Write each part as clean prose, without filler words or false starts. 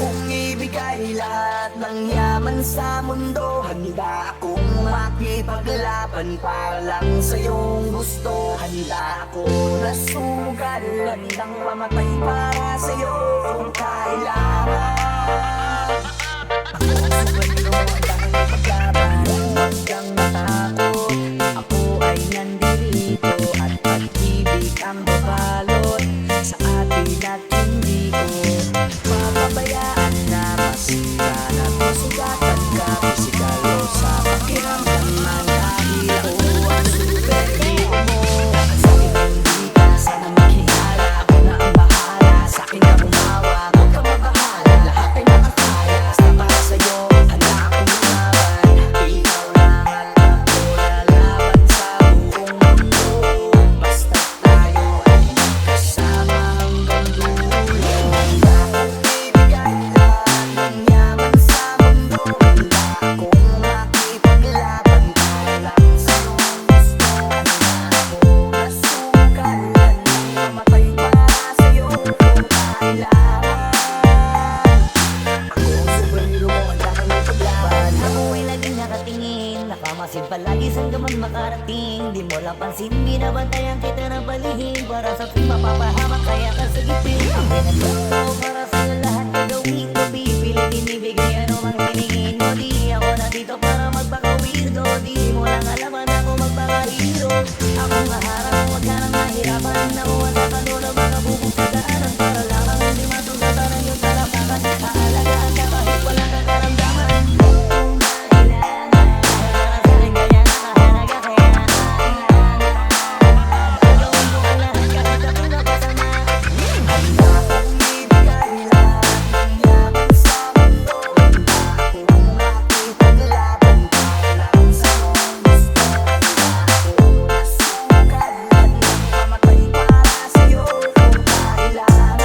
kong ibigay lahat ng yaman sa mundo. Handa akong makipaglaban para lang sa iyong gusto. Handa ako nasugal, handang mamatay para sa iyo kung kailangan. Ako superhero, handang ipaglaban. Huwag kang matakot, ako ay nandito. At pag-ibig ang babalot sa atin at hindi ko papabayaan na masira at masugatan ka. Pisikal o sa pakiramdam man, dahil ako ang superhero mo. At sa'kin hindi ka sana maghihala, ako na ang bahala. Sa'kin ka bumawa, huwag ka mabahala. Lahat ay makakaya, basta para sa'yo handa akong lumaban. Ikaw lang alam ko, lalaban sa buong mundo. Basta tayo ay magkasama hanggang dulo. Handa akong ibigay lahat ng yaman sa mundo. Handa akong makipaglaban para lang sa iyong gusto. Handa akong nasugal, handang mamatay para sa iyo kung kailangan. Ako ang superhero mo, handa kang ipaglaban. Ako ay laging nakatingin, nakamasid palagi saan ka man makarating. Di mo lang pansin, binabantayan kita ng palihim. Para sa tuwing mapapahamak, kaya ka sa gipin. Ang pinagbato para sa'yo lahat gagawin ko. Pipilit inibigay ano mang hiningin mo. Di ako nandito para magpaka-weirdo. Di mo lang alaman ako magpaka-hero. Ako maharap, huwag ka nang mahirapan. Nakuha sa kanula, baka bubugsadaanan. Para lamang hindi matugatan ang iyong talapakan. Aalagaan ka kahit wala kang karamdaman. Kung kailangan, para sa'kin kaya nakahalaga. Kaya kailangan gagawin ko ang lahat kahit ako'y napasama. Handa akong ibigay lahat ng yaman sa mundo. Handa akong makipaglaban para lang sa iyong gusto. Handa akong nasugal, handang mamatay para sa iyo kung kailangan.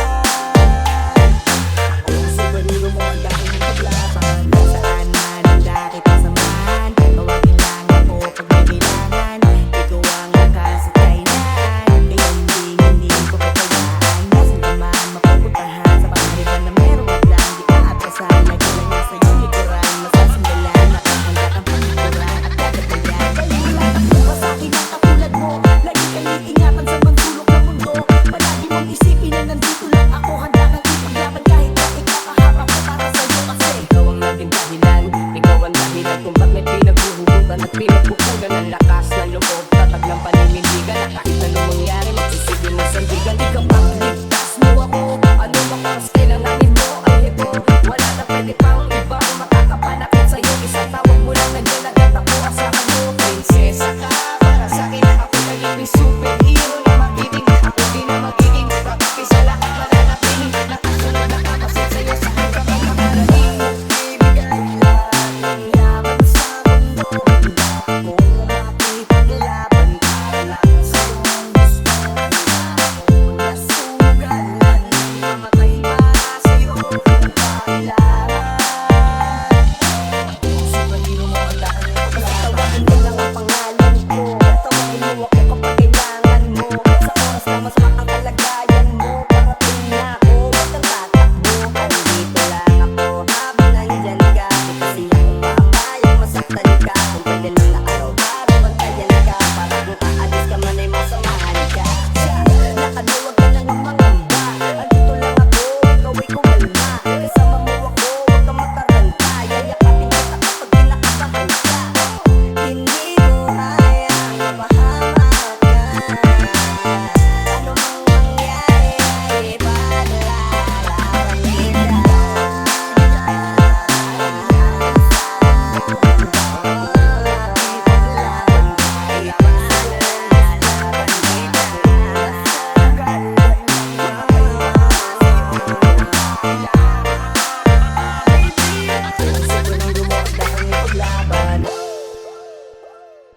Ako ang superhero mo, handa akong ipaglaban. Saan man handa kita samahan. Tawagin lang ako pag may kailangan. Ikaw ang lakas at kainaan. Kaya hindi ko papayaan. Nasaan ka man mapupuntahan sa pangariban na meron at lang di aatrasan. Lagi lang yan sa'yo likuran. Masasandalan, nakahanda kang panikuran at gagatayan. Dahil wala nakuha sa'kin ang katulad mo. Lagi kang iingatan sa magsulok ng mundo. Palagi mong isipin na nandito lang ako. Handa kang ipaglaban kahit na ikakaharap ko para sa'yo. Kasi ikaw ang naging dahilan. Ikaw ang dahilan kung bakit pinaghuhugutan at pinagpupugan ang lakas ng loob. Tatag ng paninindigan na kahit anong mangyari, magsisigil ng sandigan. Ikaw ang ligtas mo ako. Ano bang oras kailanganin mo ay ito. Wala na pwede pang ibang makakapanakit sa'yo. Isang tawag mo lang nandiyan agad ako. Asahan mo, prinsesa ka para sa'kin. Ako nagiging superhero na magiging. Ako din na magiging kakapis sa lahat mananatiling. Nakasunod na kapasit sa'yo sa hanggang ang makarating. Ibigay lahat ng yaman sa mundo. Handa akong makipaglaban para lang sa iyong gusto. Handa akong nasugal, handang mamatay para sa iyo kung kailangan. Ako ang superhero mo, handa kang ipaglaban. Tawagin mo lang ang pangalan ko. Tawagin mo ako kapag kailangan mo. Sa oras na masama ang kalagayan mo. Parating na ako, huwag kang tatakbo. Andito lang ako habang nandyan ka. Di kasi ako mamayang masaktan ka. Kung pwede lang na araw-araw bantayan ka. Para kung aalis ka man ay masamahan ka. Nakaluwag ka ng mangamba. Andito lang ako, ikaw ay kumalma. Kasama mo ako, huwag kang mataranta. Yayakapin kita kapag kinakabahan ka. Hindi ko hayang mapahamak ka. Ano mang mangyari ay ipaglalaban kita.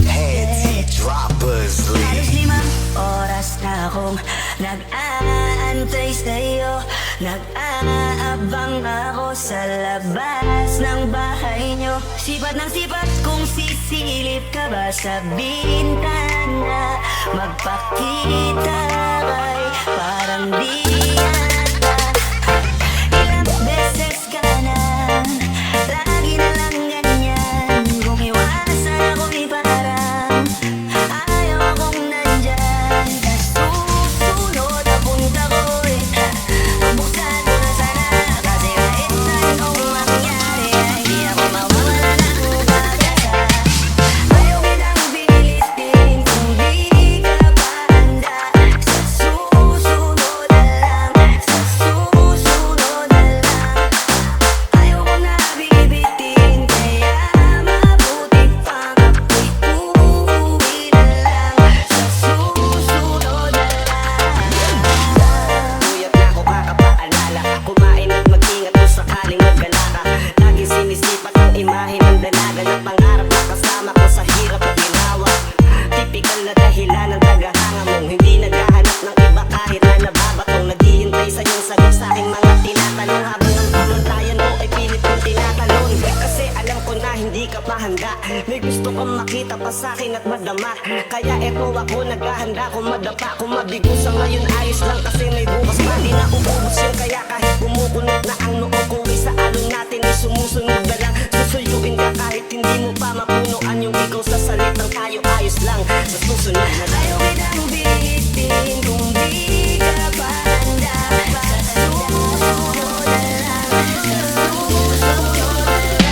Headsy Droppers Halos League. 5 oras na akong nag-aantay sa'yo. Nag-aabang ako sa labas ng bahay nyo. Sipat ng sipat kung sisilip ka ba sa bintana. Magpakita kay parang di yata. Ilang beses ka May gusto kang makita pa sa'kin at madama. Kaya eto ako naghahanda kung madapa. Kung mabigo sa ngayon ayos lang kasi may bukas pa. Di na ububos yun kaya kahit bumukunot na ang noo ko sa alon natin ay sumusunod na lang. Susuyuin ka kahit hindi mo pa mapunuan yung ikaw sa salitang tayo ayos lang. Sa susunod na tayo kitang bitin kung di ka pa handa. Sa susunod na lang, sa susunod na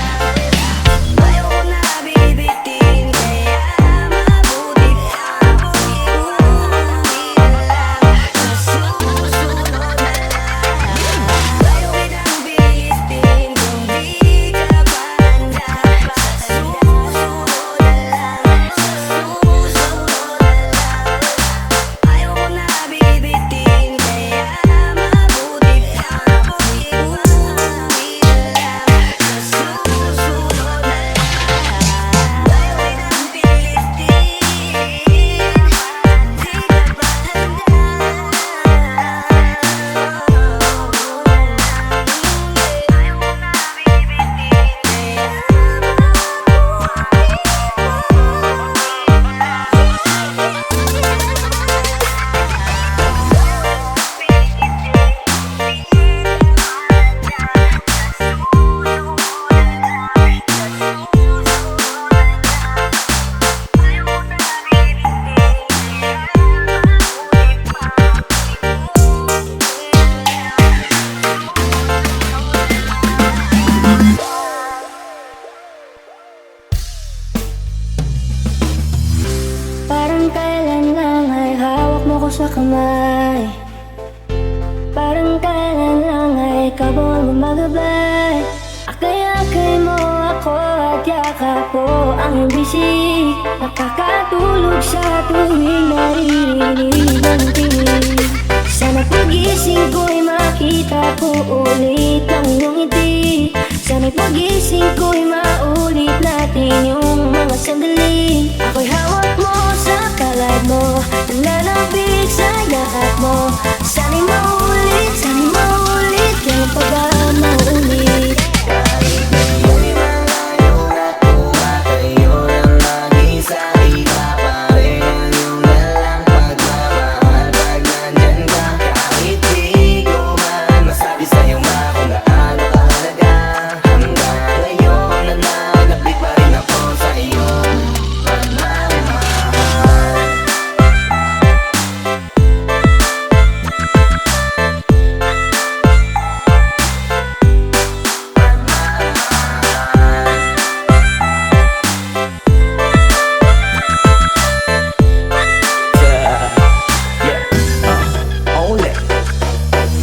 lang. Ayaw ko na bibitin kaya mabuti pa uuwi na lang. Sa susunod na lang. Ayaw kitang bitin kung di ka pa handa. Sa susunod na lang, sa susunod na lang. Ayaw ko na bibitin kaya mabuti pa uuwi na lang. Sa susunod na lang. Ayaw kitang pilitin, di ka pa Parang kailan lang ay hawak mo ko sa kamay. Parang kailan lang ay ikaw ang gumagabay. Akay-akay mo ako at yakap ko ang iyong bisig. Nakakatulog sa tuwing naririnig ang tinig. Sana pagising ko'y makita ko ulit ang iyong ngiti. Sana'y pagising ko'y maulit natin yung mga sandali. Ako'y hawak mo sa palad mo, nananabig sa yakap mo. Sana'y maulit yung pag-maulit. Kahit ngayon malayo na tumatayo ng mag-isa, iba pa rin ang iyong dalang pagmamahal pag nandyan ka. Kahit di ko man masabi sa'yo kung gaano kahalaga, hanggang ngayon nananabik pa rin ako sa iyong pagmamahal. Ole.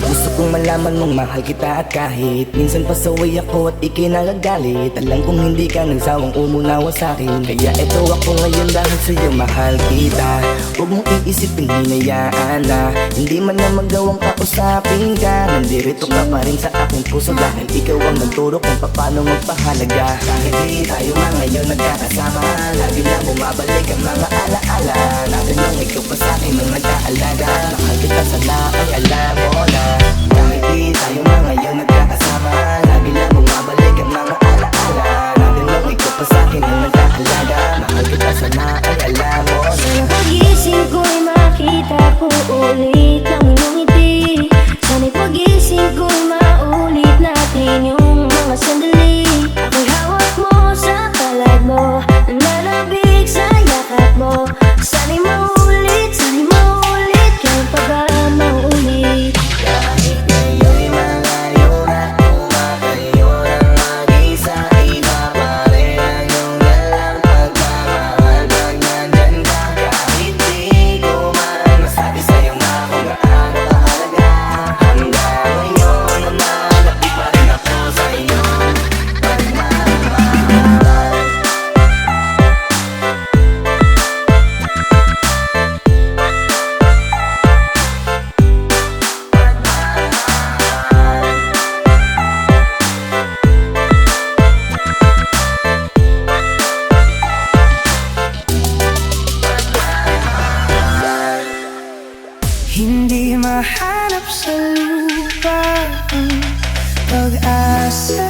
Gusto kong malaman mong mahal kita at kahit minsan pasaway ako at ika'y nagagalit, alam kong hindi ka nagsawang umunawa sa'kin. Kaya eto ako ngayon dahil sa'yo mahal kita. Huwag mong iisipin hinayaan na hindi man na magawang kausapin ka. Nandirito ka pa rin sa aking puso dahil ikaw ang nagturo kung paano magpahalaga. Kahit di tayo man ngayon nagkakasama, lagi na bumabalik ang mga alaala natin nung ikaw pa sa'kin nung nag-aalaga. Mahal kita sana ay alam mo na. Kahit di tayo man ngayon nagkakasama, lagi na bumabalik ang mga alaala natin nung ikaw pa sa'kin nung nag-aalaga. Mahal kita sana ay alam mo na. Sana pagising ko'y makita ko ulit ang iyong ngiti. Sana'y pagising ko'y maulit natin yung mga sandali. Ako'y hawak mo sa palad mo, nananabig sa yakap mo. Sana'y maulit yung pag-maulit. Kahit ngayon'y malayo na tumatayo ng mag-isa, iba pa rin ang iyong dalang pagmamahal pag nandyan ka. Kahit di ko man masabi sa'yo kung gaano kahalaga, hanggang ngayon nananabik pa rin ako sa iyong pagmamahal. Hindi mahanap sa lupa ang pag-asa.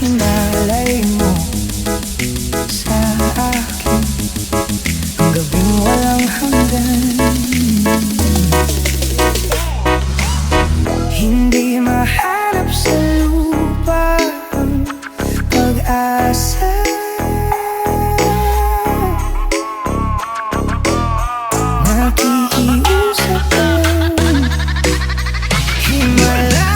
inalay mo sa akin ang gabing walang hanggan. Hindi mahanap sa lupa ang pag-asa. Nakikiusap ka lang, himala.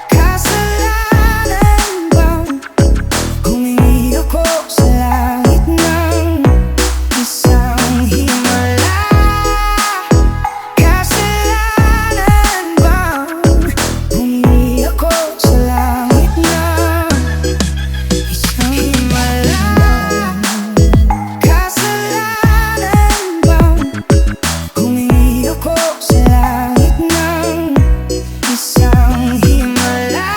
Kasalanan bang humingi ako sa langit ng isang himala? Kasalanan bang humingi ako sa langit ng isang himala? Kasalanan bang humingi ako sa langit ng isang himala?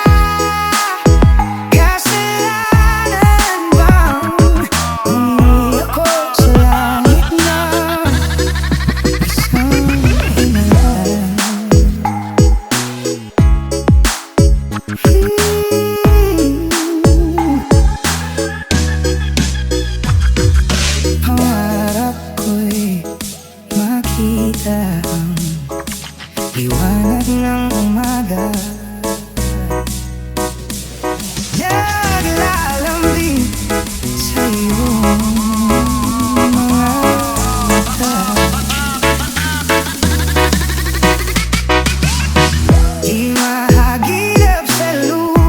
Kasalanan bang humingi ako sa langit ng isang himala? Pangarap ko'y makita ang liwanag ng umaga. Naglalambing sa iyong mga mata. Di mahagilap sa lupa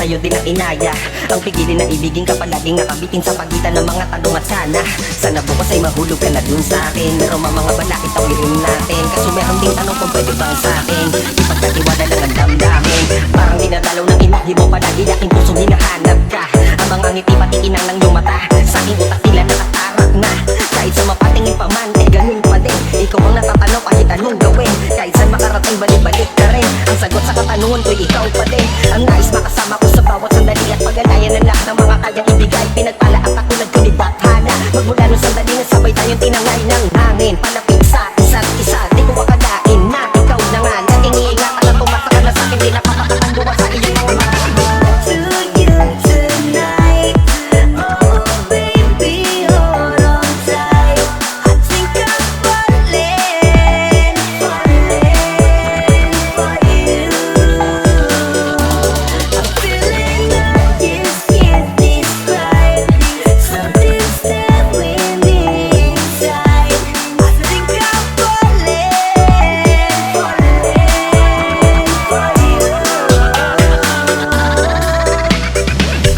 sa'yo din ang inaya. Ang pigilin na ibigin ka palaging nakabitin sa pagitan ng mga tanong at sana bukas ay mahulog ka na dun sa akin. Meron mga balakid tawirin natin, kaso meron ding tanong kung pwede bang sa akin ipagkatiwala lang ang damdamin. Parang dinadalaw ng imahe mo, palagi aking pusong hinahanap ka. Ang mga ngiti pati inang ng iyong mata, sa aking utak tila nakatarak na. Kahit sa mapatingin pa man, eh ganun pa din. Ikaw ang natatanong kahit anong gawin, kahit saan makarating balik-balik ka rin. Ang sagot sa katanungan ko'y ikaw pa din. Ang nais makasama ko sa bawat sandali at pagganayan ng lahat ng mga kayang ibigay. Pinagpala at ako nagkulibathana, magmula nung sandali na sabay tayong tinangay ng hangin. Palapit sa isa't isa, di ko akalain na ikaw na nga naging iingatan at tumasa ka na sa'kin. Di napapakatanduan sa iyong mga mata. To you tonight, oh baby, hold on tight. I think I'm falling for you. I'm feeling like you can't describe. Something's there with me inside. I think I'm falling for you.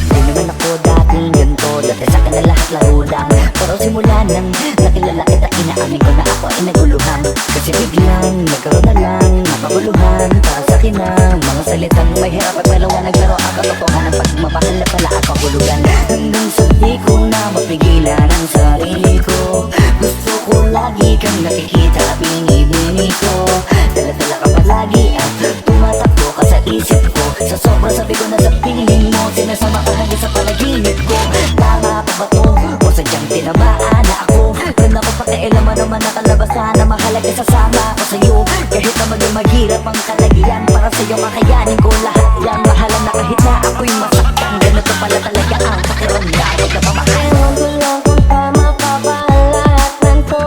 Di naman ako dating ganito, dati sa akin na lahat lahudang. Pero simula nang nakilala kita, inaamin ko na ako ay naguluhan. Kasi biglang nagkaroon na lang napaguluhan para sa akin ang mga salitang may hirap at maliwanag. Pero ang katotohanan pagmamahal na pala ako hulugan. Hanggang sa di ko na mapigilan ang sarili ko, gusto ko lagi kang nakikita at binibini ko. Dala-dala ka palagi at tumatakbo ka sa isip ko. Sa sobra sabi ko na sa piling mo, sinasama ka hanggang sa panaginip ko. Tama pa ba to? O sadyang tinamaan na ako? Doon ako pakialaman naman nakalabasan na mahalaga sasama ako sa'yo. Kahit na maging maghirap ang kalagyan, para sa'yo kakayanin ko lahat yan. Mahalan na kahit na ako'y masaktan, ganito pala talaga ang pakiramdam. Huwag na pamahal. Ewan ko lang kung tama pa ba ang lahat ng to.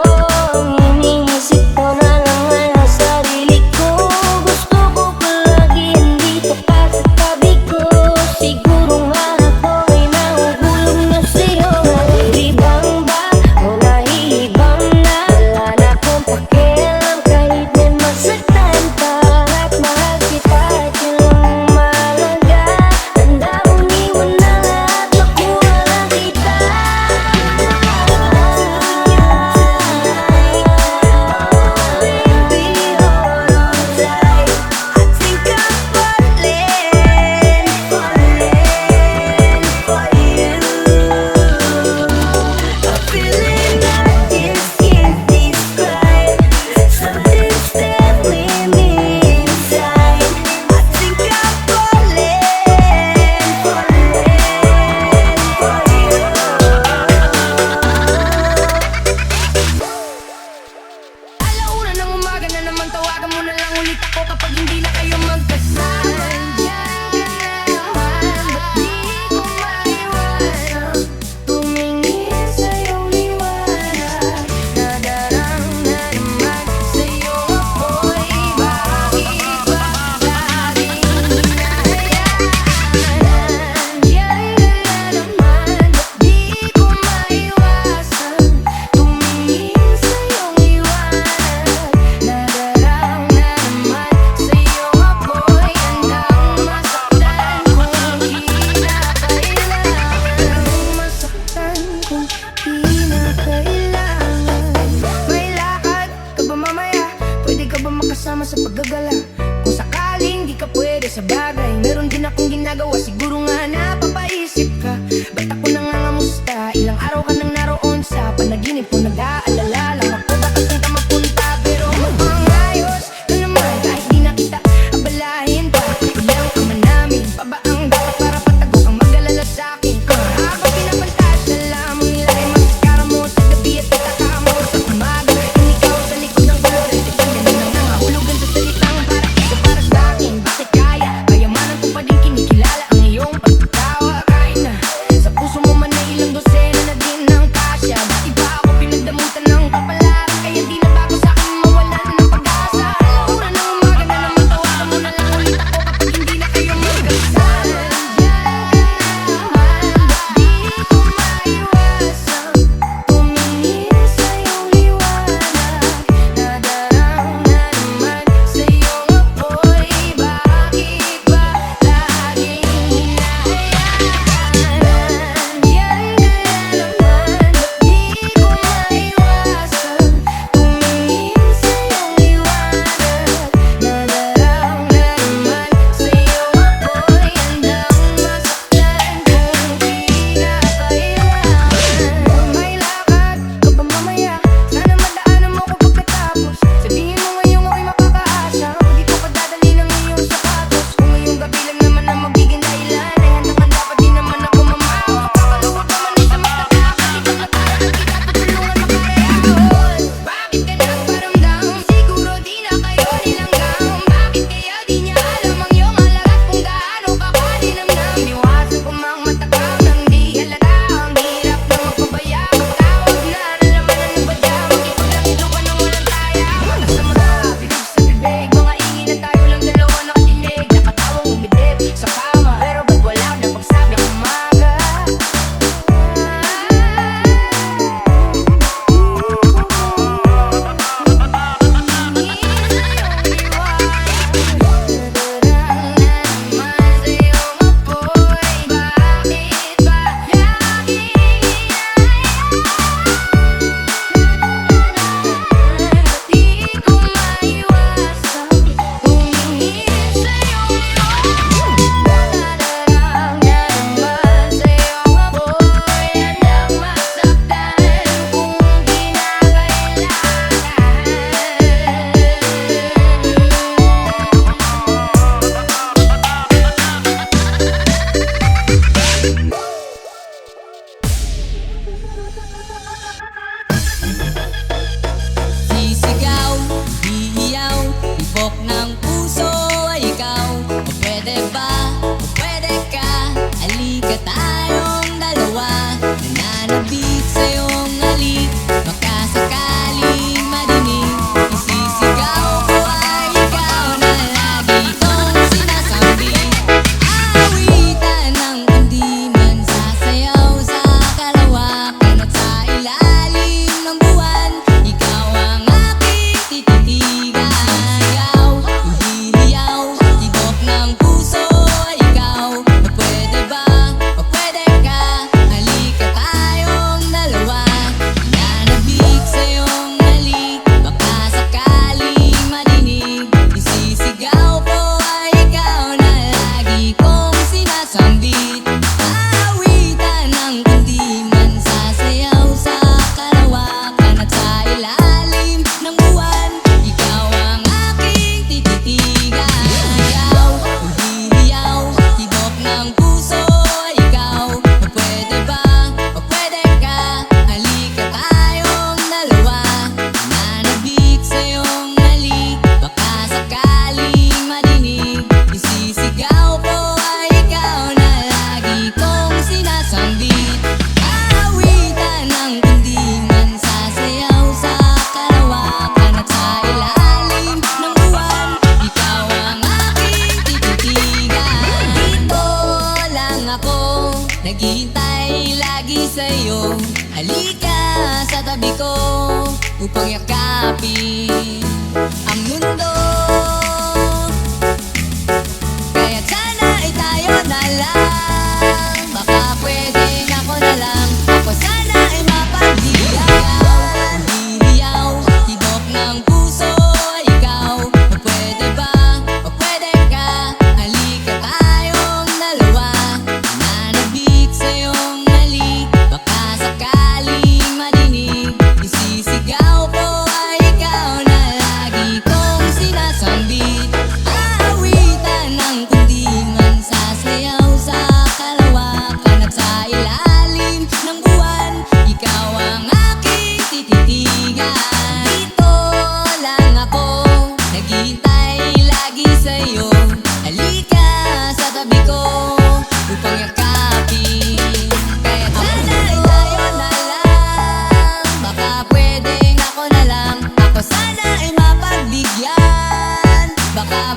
Iniisip ko na lang ang sarili ko. Gusto ko palagi andito ka sa tabi ko. Siguro nga ako'y nahuhulog na sa'yo. Nahihibang ba o nahihibang na? Wala na akong pakialam kahit may masaktan pa. At mahal kita at yun ang mahalaga. Tanda mong iwan na lahat, makuha lang kita. Baby, hold on tight. I think I'm falling for you. I'm feeling like you can't describe. Something's there with me inside. I think I'm falling for you. Alauna ng umaga na naman, tawagan mo na lang ulit ako kapag hindi na kayo magkasal. Ba't di ko maiwasan tumingin sa iyong liwanag? Nadarang na naman sa iyo ako'y bakit ba laging hinahayaan? Naman, ba't di ko maiwasan tumingin sa iyong liwanag? Nadarang na naman sa iyo ako'y handang masaktan kung kinakailangan. May lakad ka ba mamaya? Pwede ka ba makasama sa paggagala? Kung sakaling di ka pwede sa bagay, meron din akong ginagawa, siguro nga napapaisip ka. Ba't ako nangangamusta? Ilang araw ka nang naroon sa panaginip ko, nag-aalala lang ako bakit saan ka magpunta. Pero magpangayos na naman kahit di na kita abalahin pa. Ilang ka man namin, pa ba ang dapat para patago ang mag-alala sa'kin? Habang pinapantasya lamang nila ay maskara mo sa gabi at itaka mo sa umaga. Kung ikaw sa likod ng kolores, isang ganun ang nangahulugan sa salitang para ikaw para sa'kin. Bakit kaya? Kayamanan ko pa din kinikilala ang iyong pagkatao.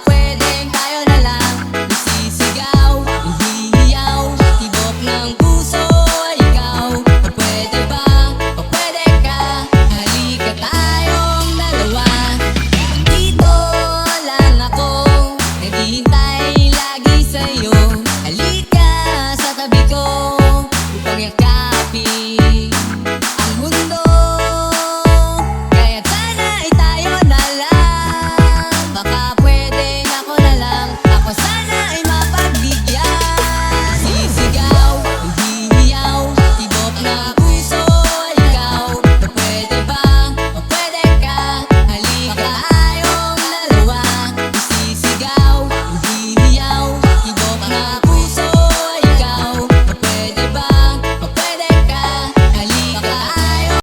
pwede